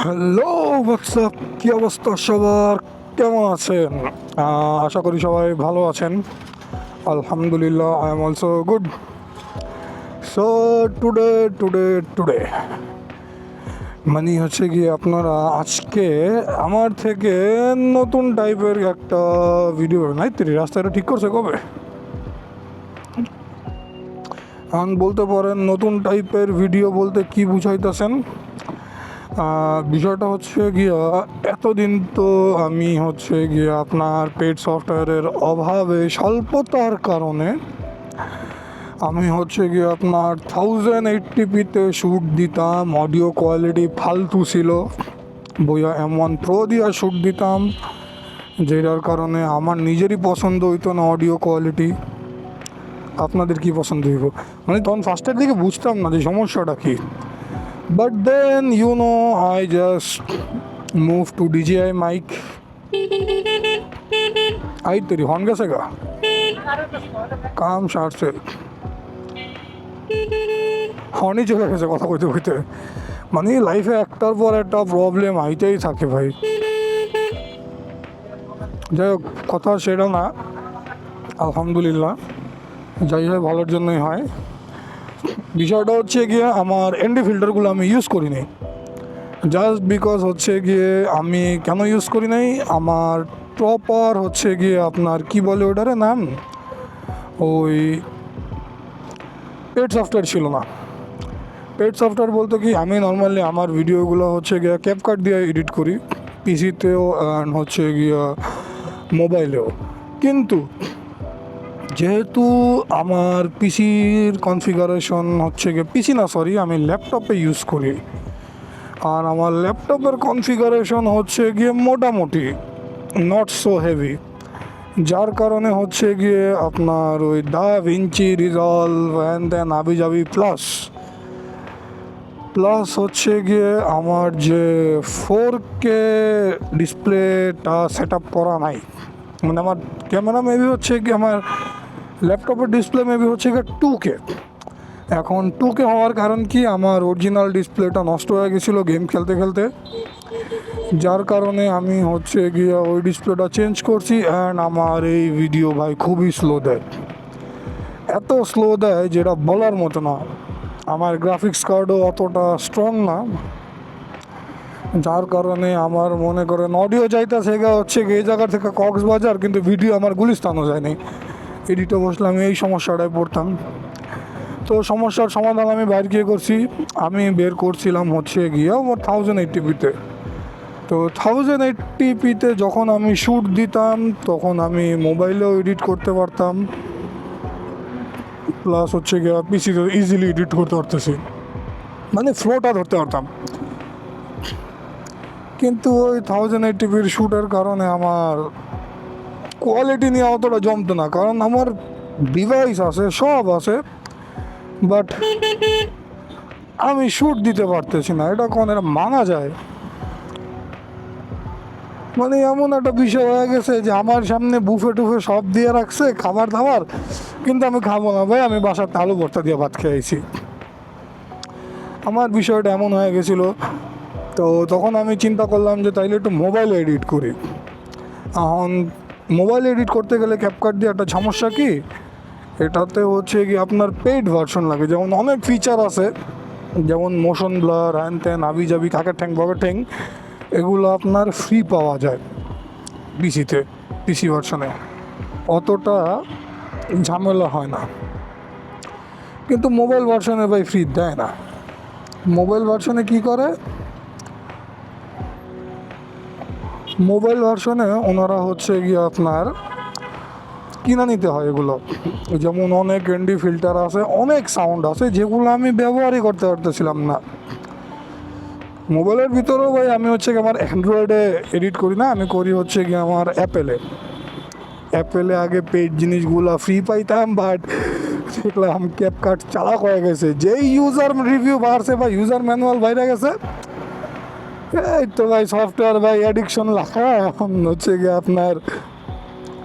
Hello WhatsApp, কী অবস্থা সবার? কেমন আছেন? আশা করি সবাই ভালো আছেন। আলহামদুলিল্লাহ, I am also good. So today today today মানে হচ্ছে কি, আপনারা আজকে আমার থেকে নতুন টাইপের একটা ভিডিও নাই তুই রাস্তাটা ঠিক করছে কবে? এখন বলতে পারেন নতুন টাইপের ভিডিও বলতে কি বুঝাইতেছেন? বিষয়টা হচ্ছে গিয়া, এতদিন তো আমি হচ্ছে গিয়া আপনার পেড সফটওয়্যারের অভাবে স্বল্পতার কারণে আমি হচ্ছে গিয়ে আপনার 1080p-তে শ্যুট দিতাম। অডিও কোয়ালিটি ফালতু ছিল, বইয়া M1 Pro দিয়া শ্যুট দিতাম, যেটার কারণে আমার নিজেরই পছন্দ হইতো না অডিও কোয়ালিটি। আপনাদের কি পছন্দ হইব? মানে তখন ফার্স্টের দিকে বুঝতাম না যে সমস্যাটা কী। But then, I just moved to DJI mic. आई तेरी हॉर्न कैसे का काम शार्ट से হর্নই চলে গেছে কথা কইতে কইতে। মানে লাইফে একটার পর একটা প্রবলেম আইতেই থাকে ভাই। যাই হোক, কথা সেটা না, আলহামদুলিল্লাহ যাই হয় ভালোর জন্যই হয়। বিষয়টা হচ্ছে গিয়ে, আমার এনডি ফিল্টারগুলো আমি ইউজ করি নি, জাস্ট বিকজ হচ্ছে গিয়ে আমি কেন ইউজ করি নাই, আমার প্রপার হচ্ছে গিয়ে আপনার কি বলে ওটারে নাম, ওই পেড সফটওয়্যার ছিল না। পেড সফটওয়্যার বলতে কি, আমি নর্মালি আমার ভিডিওগুলো হচ্ছে গিয়ে ক্যাপকাট দিয়ে এডিট করি, পিসিতেও অ্যান্ড হচ্ছে গিয়া মোবাইলেও। কিন্তু যেহেতু আমার পিসির কনফিগারেশন হচ্ছে গিয়ে, পিসি না সরি, আমি ল্যাপটপে ইউজ করি, আর আমার ল্যাপটপের কনফিগারেশন হচ্ছে গিয়ে মোটামুটি নট সো হেভি, যার কারণে হচ্ছে গিয়ে আপনার ওই DaVinci রিজলভ অ্যান্ড দেন আবিজাবি প্লাস প্লাস হচ্ছে গিয়ে আমার যে 4K ডিসপ্লেটা সেট আপ করা নাই। মানে আমার ক্যামেরা মেবি হচ্ছে কি, আমার ল্যাপটপের ডিসপ্লে মেবি হচ্ছে গিয়ে 2K। এখন 2K হওয়ার কারণ কি, আমার অরিজিনাল ডিসপ্লেটা নষ্ট হয়ে গেছিলো গেম খেলতে খেলতে, যার কারণে আমি হচ্ছে গিয়ে ওই ডিসপ্লেটা চেঞ্জ করছি। অ্যান্ড আমার এই ভিডিও ভাই খুবই স্লো দেয়, এত স্লো দেয় যেটা বলার মতো না। আমার গ্রাফিক্স কার্ডও অতটা স্ট্রং না, যার কারণে আমার মনে করেন অডিও যাইতেছে হচ্ছে এই জায়গা থেকে কক্সবাজার, কিন্তু ভিডিও আমার গুলিস্তানও যায়নি। এডিটে বসলে আমি এই সমস্যাটায় পড়তাম। তো সমস্যার সমাধান আমি বাইর গিয়ে করছি। আমি বের করছিলাম হচ্ছে গিয়ে আমার 1080p-তে। তো 1080p-তে যখন আমি শ্যুট দিতাম, তখন আমি মোবাইলেও এডিট করতে পারতাম, প্লাস হচ্ছে গিয়ে পিসিতে ইজিলি এডিট করতে পারতেছি, মানে ফ্লোটা ধরতে পারতাম। কিন্তু ওই 1080p-র শ্যুটের কারণে আমার কোয়ালিটি নিয়ে অতটা জমতো না, কারণ আমার ডিভাইস আছে, সব আছে, বাট আমি শ্যুট দিতে পারতেছি না। এটা কোন, এটা মানা যায়? মানে এমন একটা বিষয় হয়ে গেছে যে আমার সামনে বুফে টুফে সব দিয়ে রাখছে খাবার দাবার, কিন্তু আমি খাবো না ভাই, আমি বাসার আলু ভর্তা দিয়ে ভাত খেয়েছি। আমার বিষয়টা এমন হয়ে গেছিলো। তো তখন আমি চিন্তা করলাম যে তাইলে একটু মোবাইলে এডিট করি। এখন মোবাইলে এডিট করতে গেলে ক্যাপকাট দিয়ে একটা সমস্যা কি, এটাতে হচ্ছে কি আপনার পেইড ভার্সন লাগে, যেমন অনেক ফিচার আছে, যেমন মোশন ব্লার হ্যান ত্যান আবি জাবি কাকের ঠ্যাং বকের ঠ্যাং, এগুলো আপনার ফ্রি পাওয়া যায় পিসিতে, পিসি ভার্সনে অতটা ঝামেলা হয় না। কিন্তু মোবাইল ভার্সনে ভাই ফ্রি দেয় না। মোবাইল ভার্সনে কি করে, মোবাইল ভার্সনে ওনারা হচ্ছে গিয়ে আপনার কিনা নিতে হয় এগুলো। যেমন অনেক এনডি ফিল্টার আছে, অনেক সাউন্ড আছে, যেগুলো আমি ব্যবহারই করতে পারতেছিলাম না মোবাইলের ভিতরেও। ভাই আমি হচ্ছে কি আমার অ্যান্ড্রয়েডে এডিট করি না, আমি করি হচ্ছে কি আমার অ্যাপেলে আগে পেড জিনিসগুলো ফ্রি পাইতাম, বাট দেখলাম ক্যাপকাট চালাক হয়ে গেছে, যেই ইউজার রিভিউ বাড়ছে বা ইউজার ম্যানুয়াল বাইরে গেছে, এই তো ভাই সফটওয়্যার ভাই অ্যাডিকশন লাগা, এখন হচ্ছে গিয়ে আপনার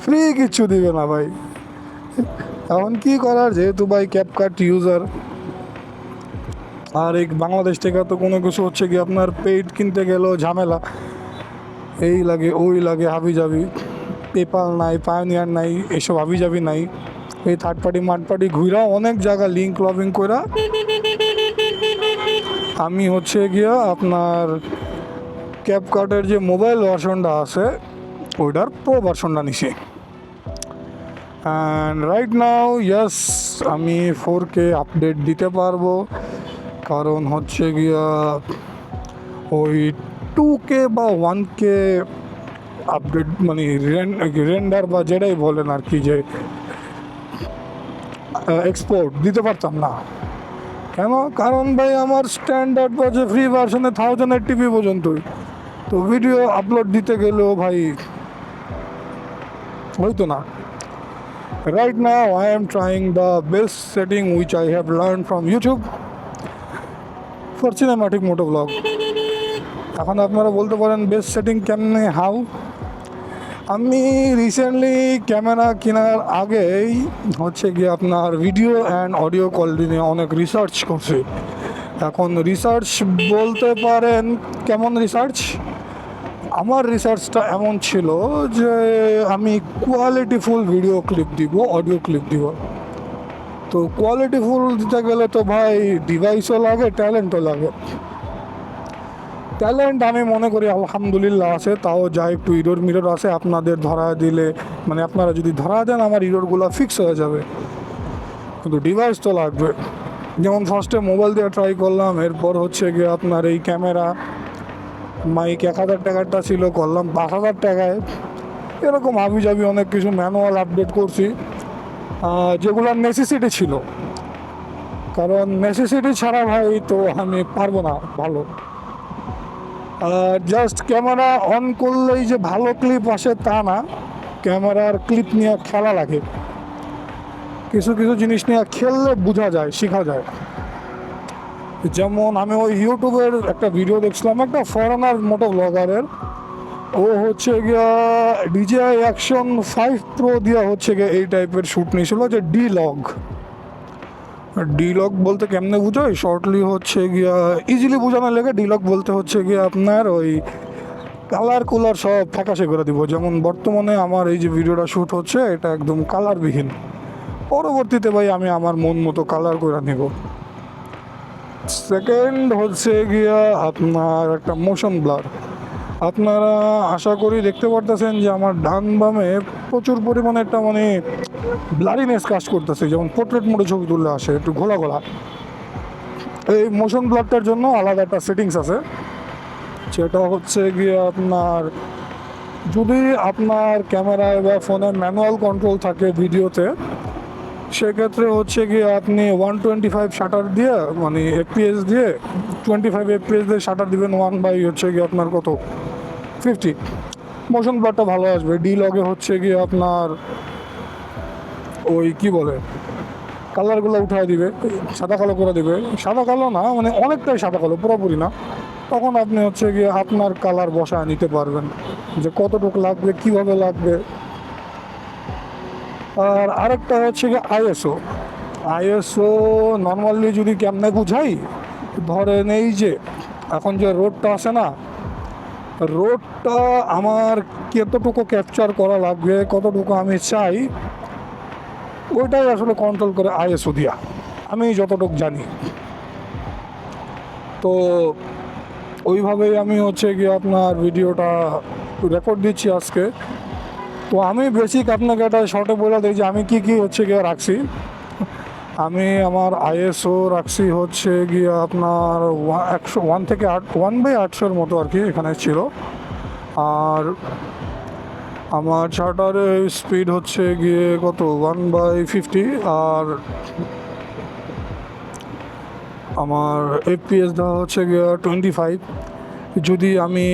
ফ্রি কিচ্ছু দিবে না ভাই। এখন কি করার, যেহেতু ভাই ক্যাপকাট ইউজার, আর এই বাংলাদেশ থেকে তো কোনো কিছু হচ্ছে কি আপনার পেইড কিনতে গেলেও ঝামেলা, এই লাগে ওই লাগে, হাবি যাবি, পেপাল নাই, পায়োনিয়ার নাই, এইসব হাবি যাবি নাই, এই থার্ড পার্টি মার্ড পার্টি ঘুরা অনেক জায়গা লিঙ্ক লবিং কইরা আমি হচ্ছে গিয়া আপনার ক্যাপকাটের যে মোবাইল ভার্সনটা আছে ওইটার প্রো ভার্সনটা নিছি। অ্যান্ড রাইট নাও ইয়েস আমি 4K আপডেট দিতে পারবো, কারণ হচ্ছে গিয়া ওই 2K বা 1K আপডেট মানে রেন্ডার বা যেটাই বলেন আর কি, যে এক্সপোর্ট দিতে পারতাম না। কেন? কারণ ভাই আমার স্ট্যান্ডার্ড বা যে ফ্রি ভার্সনে 1080p পর্যন্তই, তো ভিডিও আপলোড দিতে গেলেও ভাই হয়তো না। Right now I am trying the best setting which I have learned from YouTube for cinematic motovlog. এখন আপনারা বলতে পারেন বেস্ট সেটিং কেমনে, হাউ? আমি রিসেন্টলি ক্যামেরা কেনার আগেই হচ্ছে গিয়ে আপনার ভিডিও অ্যান্ড অডিও কোয়ালিটি নিয়ে অনেক রিসার্চ করছি। এখন রিসার্চ বলতে পারেন কেমন রিসার্চ, আমার রিসার্চটা এমন ছিল যে আমি কোয়ালিটিফুল ভিডিও ক্লিপ দিব, অডিও ক্লিপ দিব। তো কোয়ালিটিফুল দিতে গেলে তো ভাই ডিভাইসও লাগে, ট্যালেন্টও লাগে। ট্যালেন্ট আমি মনে করি আলহামদুলিল্লাহ আছে, তাও যা একটু ইরোর মিরর আছে, আপনাদের ধরা দিলে মানে আপনারা যদি ধরা দেন আমার ইরোরগুলো ফিক্স হয়ে যাবে, কিন্তু ডিভাইস তো লাগবে। যেমন ফার্স্টে মোবাইল দিয়ে ট্রাই করলাম, এরপর হচ্ছে গিয়ে আপনার এই ক্যামেরা মাইক 1000 টাকারটা ছিল, করলাম 5000 টাকায়। এরকম হাবি জাবি অনেক কিছু ম্যানুয়াল আপডেট করছি যেগুলোর নেসেসিটি ছিল, কারণ নেসেসিটি ছাড়া ভাই তো আমি পারবো না ভালো। জাস্ট ক্যামেরা অন করলেই যে ভালো ক্লিপ আসে তা না, ক্যামেরার ক্লিপ নিয়ে খেলা লাগে, কিছু কিছু জিনিস নিয়ে খেললে বোঝা যায়, শেখা যায়। যেমন আমি ওই ইউটিউবের একটা ভিডিও দেখছিলাম একটা ফরেনার মোটো ব্লগারের, ও হচ্ছে গিয়া DJI Action 5 Pro দিয়ে হচ্ছে গিয়ে এই টাইপের শ্যুট নিয়েছিল, যে ডিলগ বলতে কেমনে বুঝাই শর্টলি হচ্ছে গিয়া ইজিলি বোঝানোর লেগে ডিলগ বলতে হচ্ছে গিয়া আপনার ওই কালার কুলার সব ফ্যাকাশে করে দিব। যেমন বর্তমানে আমার এই যে ভিডিওটা শ্যুট হচ্ছে এটা একদম কালারবিহীন, পরবর্তীতে ভাই আমি আমার মন মতো কালার করে নেব। সেকেন্ড হচ্ছে গিয়া আপনার একটা মোশন ব্লার। আপনারা আশা করি দেখতে পারতেছেন যে আমার ডান বামে প্রচুর পরিমাণে একটা মানে ব্লারিনেস কাজ করতেছে, যেমন পোর্ট্রেট মোডে ছবি তুললে আসে একটু ঘোলা ঘোলা। এই মোশন ব্লারটার জন্য আলাদা একটা সেটিংস আছে, সেটা হচ্ছে গিয়ে আপনার যদি আপনার ক্যামেরায় বা ফোনে ম্যানুয়াল কন্ট্রোল থাকে ভিডিওতে, সেক্ষেত্রে হচ্ছে গিয়ে আপনি 125 শাটার দিয়ে মানে FPS দিয়ে 25 FPS দিয়ে শাটার দিবেন 1 হচ্ছে গিয়ে আপনার কত 50, মোশন ব্লারটা ভালো আসবে। ডিলগে হচ্ছে গিয়ে আপনার ওই কি বলে কালারগুলো উঠায় দিবে, সাদা কালো করে দিবে, সাদা কালো না মানে অনেকটাই সাদা কালো, পুরোপুরি না। তখন আপনি হচ্ছে গিয়ে আপনার কালার বসায় নিতে পারবেন যে কতটুকু লাগবে, কীভাবে লাগবে। আর আরেকটা হচ্ছে গিয়ে আইএসও নর্মালি যদি কেমনে বুঝাই, ধরেন এই যে এখন যে রোডটা আছে না, রোডটা আমার কতটুকু ক্যাপচার করা লাগবে, কতটুকু আমি চাই, ওইটাই আসলে কন্ট্রোল করে আইএসও দিয়া, আমি যতটুকু জানি। তো ওইভাবেই আমি হচ্ছে গিয়ে আপনার ভিডিওটা রেকর্ড দিচ্ছি আজকে। তো আমি বেসিক আপনাকে একটা শর্টে বলে দিই যে আমি কী হচ্ছে গিয়ে রাখছি। আমি আমার আইএসও রাখছি হচ্ছে গিয়ে আপনার 1 থেকে 1/800 মতো আর কি এখানে ছিল। আর আমার শাটারের স্পিড হচ্ছে গিয়ে কত 1/50, আর আমার FPS দেওয়া হচ্ছে গিয়ে 25। যদি আমি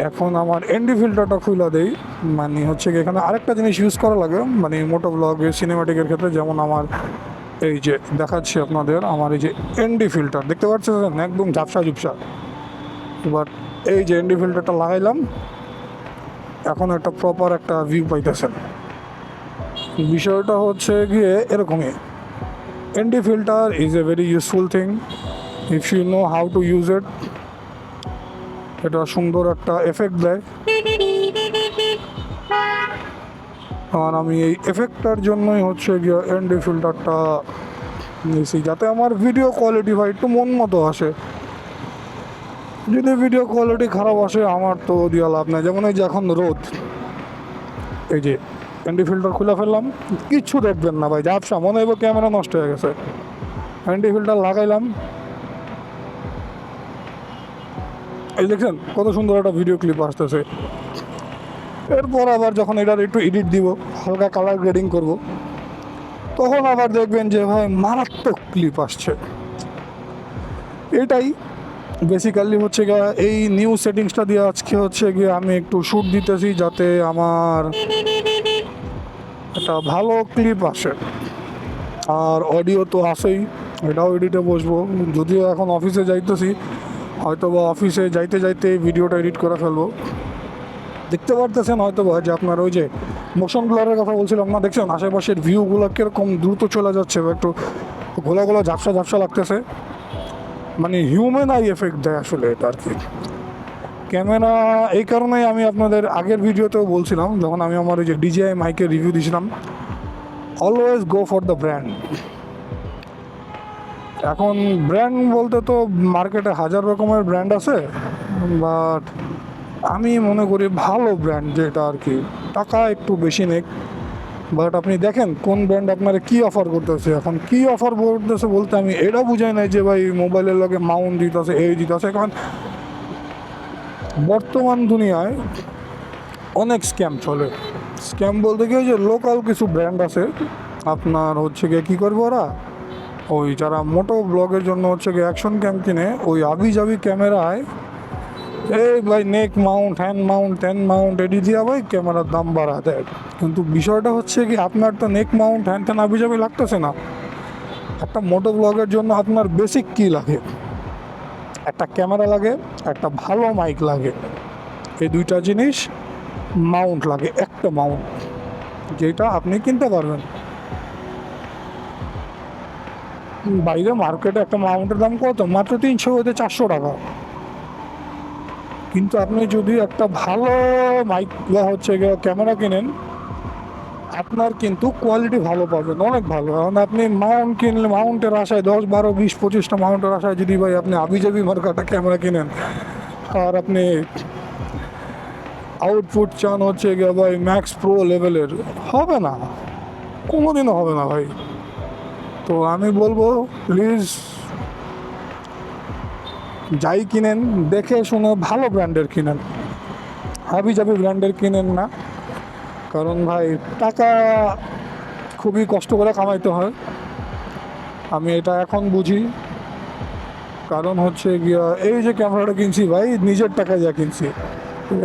এখন আমার এনডি ফিল্টারটা খুলে দেই, মানে হচ্ছে কি এখানে আরেকটা জিনিস ইউজ করা লাগে মানে মোটো ব্লগে সিনেমাটিকের ক্ষেত্রে, যেমন আমার এই যে দেখাচ্ছি আপনাদের, আমার এই যে এনডি ফিল্টার দেখতে পাচ্ছেন একদম ঝাপসা ঝুপসা, বাট এই যে এনডি ফিল্টারটা লাগাইলাম, এখন একটা প্রপার একটা ভিউ পাইতেছেন। বিষয়টা হচ্ছে গিয়ে এরকমই, ND filter is a very useful thing if you know how to use it. এটা সুন্দর একটা এফেক্ট দেয়, আর আমি এই এফেক্টটার জন্যই হচ্ছে গিয়ে ND ফিল্টারটা নিয়েছি, যাতে আমার ভিডিও কোয়ালিটি ভাই একটু মন মতো আসে। যদি ভিডিও কোয়ালিটি খারাপ আসে আমার তো দেওয়া লাভ নেই। যেমন এই যে এখন রোদ, এই যে ND ফিল্টার খুলে ফেললাম, কিচ্ছু দেখবেন না ভাই, ঝাপসা মনে হইব ক্যামেরা নষ্ট হয়ে গেছে। ND ফিল্টার লাগাইলাম, এই দেখছেন কত সুন্দর একটা ভিডিও ক্লিপ আসতেছে। এরপর আবার যখন এটার একটু এডিট দিব, হালকা কালার গ্রেডিং করব, তখন আবার দেখবেন যে ভাই মারাত্মক ক্লিপ আসছে। এটাই বেসিক্যালি হচ্ছে গিয়ে এই নিউ সেটিংসটা দিয়ে আজকে হচ্ছে গিয়ে আমি একটু শ্যুট দিতেছি, যাতে আমার একটা ভালো ক্লিপ আসে। আর অডিও তো আসেই, এটাও এডিটে বসবো। যদিও এখন অফিসে যাইতেছি, হয়তো বা অফিসে যাইতে যাইতে ভিডিওটা এডিট করে ফেলবো। দেখতে পারতেছেন হয়তো বা যে আপনার ওই যে মোশন ব্লারের কথা বলছিলাম না, দেখছেন আশেপাশের ভিউগুলো কীরকম দ্রুত চলে যাচ্ছে, একটু গোলা গোলা ঝাপসা ঝাপসা লাগতেছে, মানে হিউম্যান আই এফেক্ট দেয় আসলে এটা আর কি ক্যামেরা। এই কারণেই আমি আপনাদের আগের ভিডিওতেও বলছিলাম, যখন আমি আমার ওই যে DJI মাইকের রিভিউ দিয়েছিলাম, always go for the brand. এখন ব্র্যান্ড বলতে তো মার্কেটে হাজার রকমের ব্র্যান্ড আছে, বাট আমি মনে করি ভালো ব্র্যান্ড যেটা আর কি টাকা একটু বেশি নেক, বাট আপনি দেখেন কোন ব্র্যান্ড আপনারা কী অফার করতেছে। এখন কী অফার করতেছে বলতে আমি এটা বুঝাই নাই যে ভাই মোবাইলের লগে মাউন্ট দিতেছে, এই দিতেছে। কারণ বর্তমান দুনিয়ায় অনেক স্ক্যাম চলে। স্ক্যাম বলতে গিয়ে যে লোকাল কিছু ব্র্যান্ড আছে, আপনার হচ্ছে গিয়ে কী করবো ওরা, ওই যারা মোটো ব্লগের জন্য হচ্ছে গিয়ে অ্যাকশন ক্যাম কিনে, ওই আবি জাবি ক্যামেরায় এই ভাই নেক মাউন্ট, হ্যান্ড মাউন্ট, ত্যান মাউন্ট এডি দিয়া ভাই ক্যামেরার দাম বাড়া দেয়। কিন্তু বিষয়টা হচ্ছে কি, আপনার তো নেক মাউন্ট হ্যান ত্যান আবি জাবি লাগতেছে না। একটা মোটো ব্লগের জন্য আপনার বেসিক কী লাগে, একটা ক্যামেরা লাগে, একটা ভালো মাইক লাগে, এই দুইটা জিনিস মাউন্ট লাগে, একটা মাউন্ট যেটা আপনি কিনতে পারবেন। বাইরে মার্কেটে একটা মাউন্টের দাম কত, মাত্র 300 হতে 400 টাকা। কিন্তু আপনি যদি একটা ভালো মাইক বা হচ্ছে ক্যামেরা কিনেন, আপনার কিন্তু কোয়ালিটি ভালো পাবেন, অনেক ভালো। কারণ আপনি মাউন্ট কিনলে মাউন্টের আশায় 10, 12, 20, 25টা মাউন্টের আশায় যদি ভাই আপনি আবিজাবি মার্কাটা ক্যামেরা কিনেন, আর আপনি আউটপুট চান হচ্ছে গিয়ে ভাই ম্যাক্স প্রো লেভেলের, হবে না, কোনোদিনও হবে না ভাই। তো আমি বলবো প্লিজ যাই কিনেন দেখে শুনে ভালো ব্র্যান্ডের কিনেন, হাবি জাবি ব্র্যান্ডের কিনেন না। কারণ ভাই টাকা খুবই কষ্ট করে কামাইতে হয়, আমি এটা এখন বুঝি। কারণ হচ্ছে গিয়া এই যে ক্যামেরাটা কিনছি ভাই নিজের টাকায় যা কিনছি,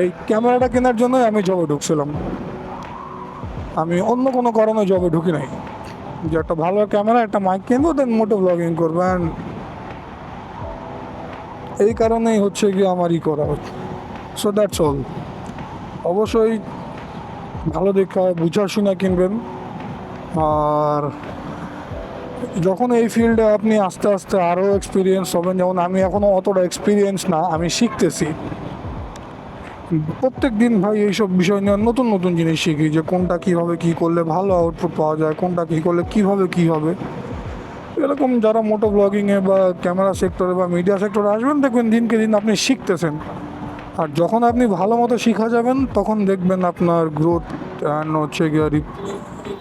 এই ক্যামেরাটা কেনার জন্যই আমি জবে ঢুকছিলাম, আমি অন্য কোনো কারণে জবে ঢুকি নাই। যে একটা ভালো ক্যামেরা, একটা মাইক কিনবো, দেন মোটো ব্লগিং করবেন, এই কারণেই হচ্ছে গিয়ে আমারই করা হচ্ছে। So that's all. অবশ্যই ভালো দেখা বুঝা শুনে কিনবেন। আর যখন এই ফিল্ডে আপনি আস্তে আস্তে আরও এক্সপিরিয়েন্স হবেন, যেমন আমি এখনও অতটা এক্সপিরিয়েন্স না, আমি শিখতেছি প্রত্যেক দিন ভাই এইসব বিষয় নিয়ে নতুন নতুন জিনিস শিখি, যে কোনটা কীভাবে কী করলে ভালো আউটপুট পাওয়া যায়, কোনটা কী করলে কীভাবে কী হবে। এরকম যারা মোটো ব্লগিংয়ে বা ক্যামেরা সেক্টরে বা মিডিয়া সেক্টরে আসবেন, দেখবেন দিনকে দিন আপনি শিখতেছেন। আর যখন আপনি ভালো মতো শিখা যাবেন, তখন দেখবেন আপনার গ্রোথ অ্যান্ড হচ্ছে গিয়ে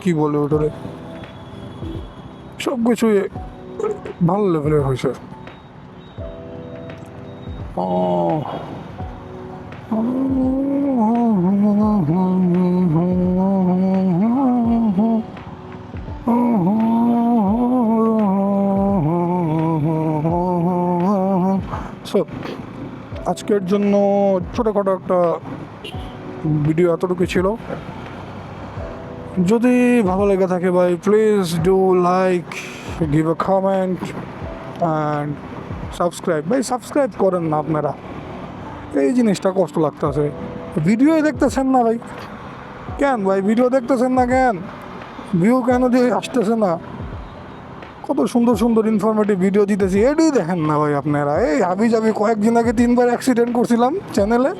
কী বলে ওটারে সব কিছুই ভালো লেভেলের হয়েছে। সো আজকের জন্য ছোটোখাটো একটা ভিডিও এতটুকু ছিল। যদি ভালো লেগে থাকে ভাই please do like, give a comment and subscribe. ভাই সাবস্ক্রাইব করেন না আপনারা, এই জিনিসটা কষ্ট লাগতেছে। ভিডিওই দেখতেছেন না ভাই, কেন ভাই ভিডিও দেখতেছেন না কেন, ভিউ কেন দিয়ে আসতেছে না, কত সুন্দর সুন্দর ইনফরমেটিভ ভিডিও দিতেছি, এটাই দেখেন না ভাই আপনারা। এই হাবি যাবি কয়েকদিন আগে 3বার অ্যাক্সিডেন্ট করছিলাম চ্যানেলে,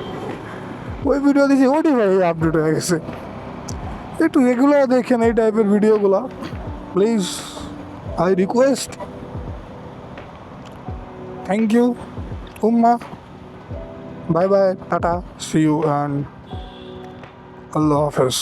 ওই ভিডিও দিয়েছি, ওটি ভাই আপডেট হয়ে গেছে। একটু এগুলো দেখেন, এই টাইপের ভিডিওগুলো please, I request. Thank you উম্মা, bye bye, tata, see you and আল্লাহ হাফেজ।